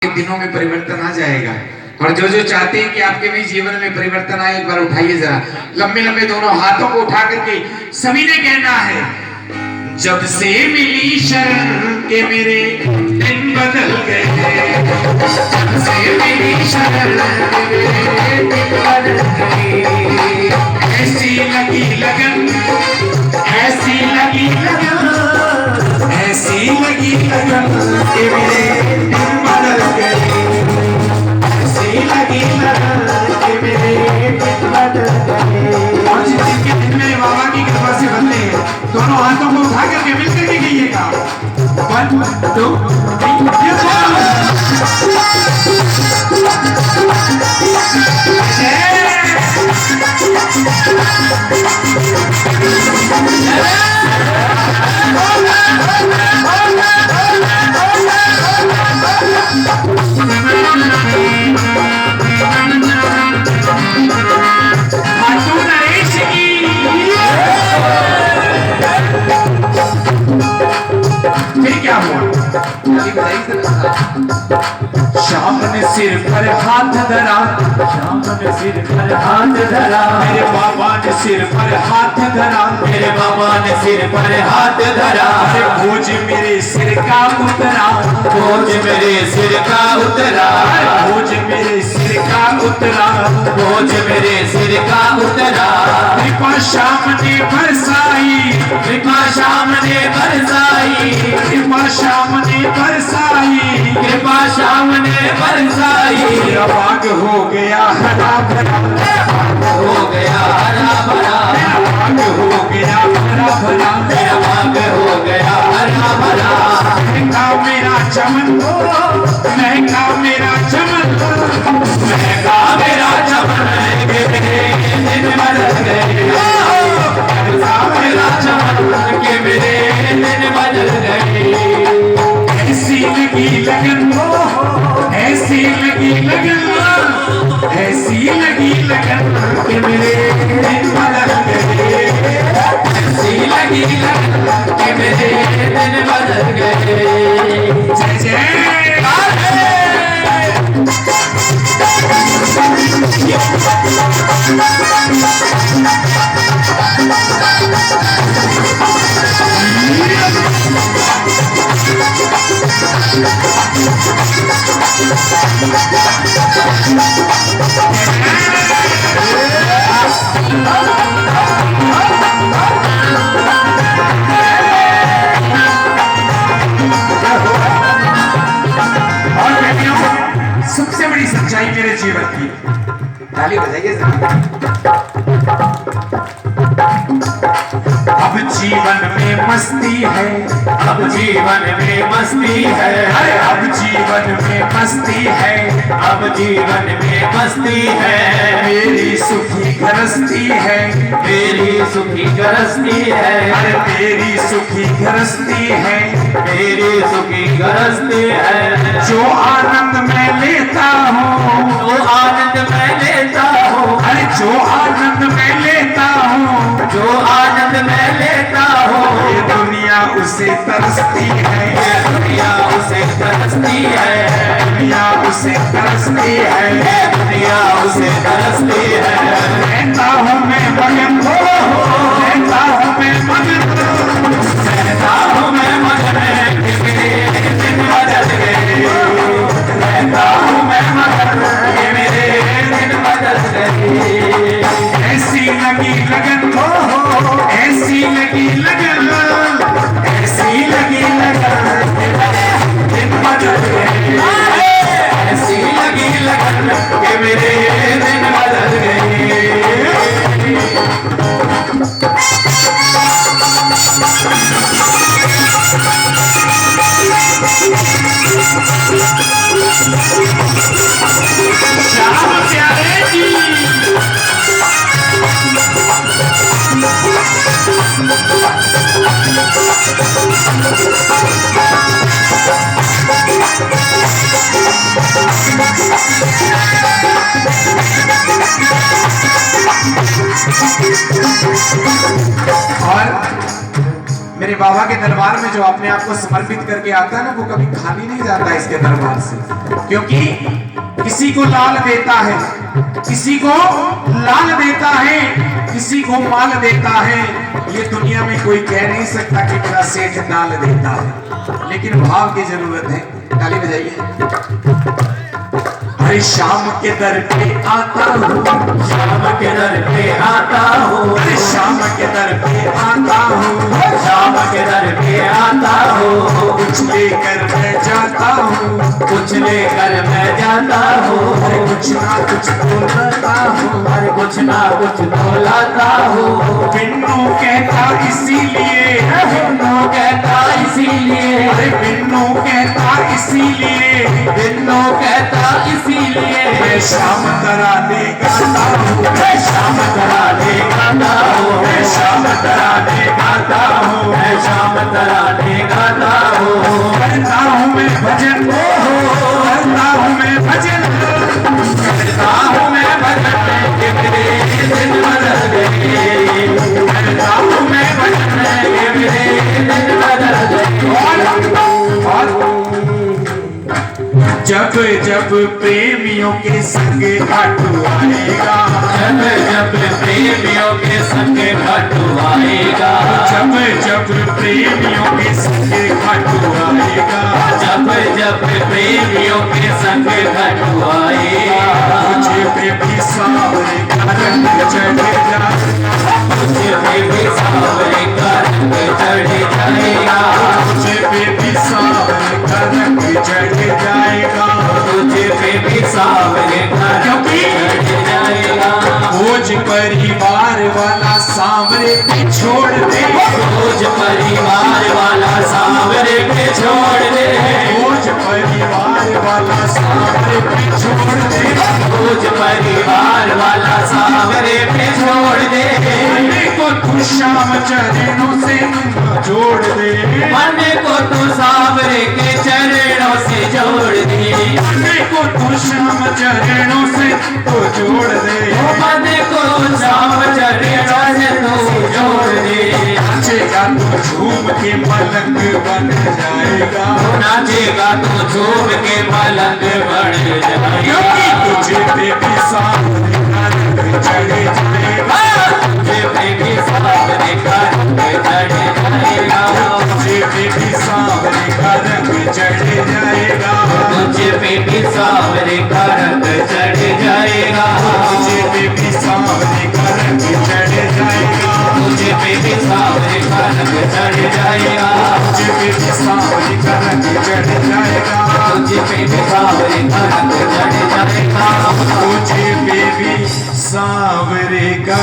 दिनों में परिवर्तन आ जाएगा। और जो जो चाहते हैं कि आपके भी जीवन में परिवर्तन आए, एक बार उठाइए जरा लंबे लंबे दोनों हाथों को उठा करके सभी ने कहना है, जब से मिली शरण के मेरे दिन बदल गए, जब से मिली शरण के मेरे दिन बदल गए, ऐसी लगी लगन, ऐसी लगी लगन, ऐसी लगी लगन के मेरे दिन बदल गए, ऐसी लगी लगन के मेरे दिन बदल गए। और जिस दिन के दिन मेरे बाबा की कृपा से बदले हैं, दोनों हाथों को उठा करके मिलकर के कहिएगा, 1 2 क्या हुआ? शाम ने सिर पर हाथ धरा, शाम ने सिर पर हाथ धरा, मेरे बाबा ने सिर पर हाथ धरा, मेरे बाबा ने सिर पर हाथ धरा, बोझ मेरे सिर का उतरा, बोझ मेरे सिर का उतरा, बोझ मेरे सिर का उतरा, बोझ मेरे सिर का उतरा। कृपा शाम ने बरसाई, कृपा शाम ने बरसाई, कृपा शाम ने बरसाई, कृपा शाम ने बरसाई। मेरा बाग हो गया हरा भरा, हो गया हरा भरा, बाग हो गया हरा भरा, मेरा बाग हो गया हरा भरा। महंगा मेरा चमन, महंगा मेरा चमन, महंगा मेरा चमन के मेरे दिन बदल गए, महंगा मेरा चमन के मेरे दिन बदल गए। ऐसी लगी लगन, ऐसी लगी लगन, ऐसी लगी लगन के मेरे दिन बदल गए, ऐसी लगी लगन के मेरे दिन बदल गए। जय जय सबसे बड़ी सच्चाई मेरे जीवन की, ताली बजाइए जरा। अब जीवन में मस्ती है, अब जीवन में मस्ती है, अरे अब जीवन में मस्ती है, अब जीवन में मस्ती है। मेरी सुखी गृहस्थी है, मेरी सुखी गृहस्थी है, अरे मेरी सुखी गृहस्थी है, मेरी सुखी गृहस्थी है। जो आनंद मैं लेता हूँ, जो आनंद मैं लेता हूँ, अरे जो आनंद मैं लेता हूँ, जो आनंद मैं लेता हूँ, ये दुनिया उसे तरसती है, ये दुनिया उसे तरसती है, दुनिया उसे तरसती है, ये दुनिया उसे तरसती है। रहता हूँ मैं मगन, रहता हूँ मैं मगन, रहता हूँ मैं मगन के मेरे दिन बदल गए, रहता हूँ मैं मगन के मेरे दिन बदल गए। ऐसी लगी लगन, ऐसी लगी लगन, ऐसी लगी लगन के मेरे दिन बदल गए, ऐसी लगी लगन के मेरे दिन बदल गए। मेरे बाबा के दरबार में जो अपने आप को समर्पित करके आता है ना, वो कभी खाली नहीं जाता इसके दरबार से, क्योंकि किसी को लाल देता है, किसी को लाल देता है, किसी को माल देता है। ये दुनिया में कोई कह नहीं सकता कि मेरा सेठ डाल देता है, लेकिन भाव की जरूरत है। ताली बजाइए। हर शाम के दर पे आता हूँ, शाम के दर पे आता हूँ, हर शाम के दर पे आता हूँ, शाम के दर पे आता हूँ, कुछ लेकर मैं जाता हूँ, कुछ लेकर मैं जाता हूँ, अरे कुछ ना कुछ तो लाता हूँ, हर कुछ ना कुछ तो लाता हूँ। बिन्नू कहता इसीलिए, बिन्नू कहता इसीलिए, अरे बिन्नू कहता इसीलिए, बिन्नू कहता इसीलिए, मैं शाम तराने गाता हूँ, मैं शाम तराने गाता हूँ, मैं शाम तराने गाता हूँ, मैं शाम तराने गाता हूँ। करता हूँ मैं भजन, करता हूँ मैं भजन, करता हूँ मैं भजन के मेरे दिन बदल गए, करता हूँ मैं भजन के मेरे दिन बदल गए। जब जब प्रेमियों के संग घाटू आएगा, जब जब प्रेमियों के संग घाटू आएगा, जब जब प्रेमियों के संग घाटू आएगा, जब जब प्रेमियों के संग घाटू आएगा, मुझे पे भी सावरे का रंग चढ़ जाएगा, मुझे पे भी सावरे का रंग चढ़ जाएगा, मुझे पे भी सावरे का रंग चढ़ जाएगा, तुझे पे भी सावरे का रंग चढ़ जाएगा। बोझ परिवार वाला सावरे पे छोड़ दे, बोझ परिवार वाला सावरे पे छोड़ दे, बोझ परिवार वाला सावरे पे छोड़ दे, बोझ परिवार वाला सावरे पे छोड़ दे, मन को तू श्याम चरणों से जोड़ दे, मन को तू सावरे के चरणों से जोड़ दे, मन को तू श्याम चरणों से तो जोड़ दे, मन को श्याम चरणों से तू जोड़ दे। नाचेगा तो झूम के पलंग बन जाएगा, नाचेगा तो झूम के पलंग बढ़ क्योंकि जाएगा, तुझे पे भी सावरे का रंग चढ़ जाएगा, तुझे पे भी सावरे का रंग चढ़ जाएगा, तुझे पे भी सावरे का रंग चढ़ जाएगा, तुझे पे भी सावरे का रंग चढ़ जाएगा, तुझे पे भी सावरे का रंग चढ़ जाएगा, तुझे पे भी सावरे का रंग चढ़ जाएगा, तुझे पे भी सावरे का रंग चढ़ जाएगा, तुझे पे भी सावरे का रंग चढ़ जाएगा, तुझे पे भी सावरे का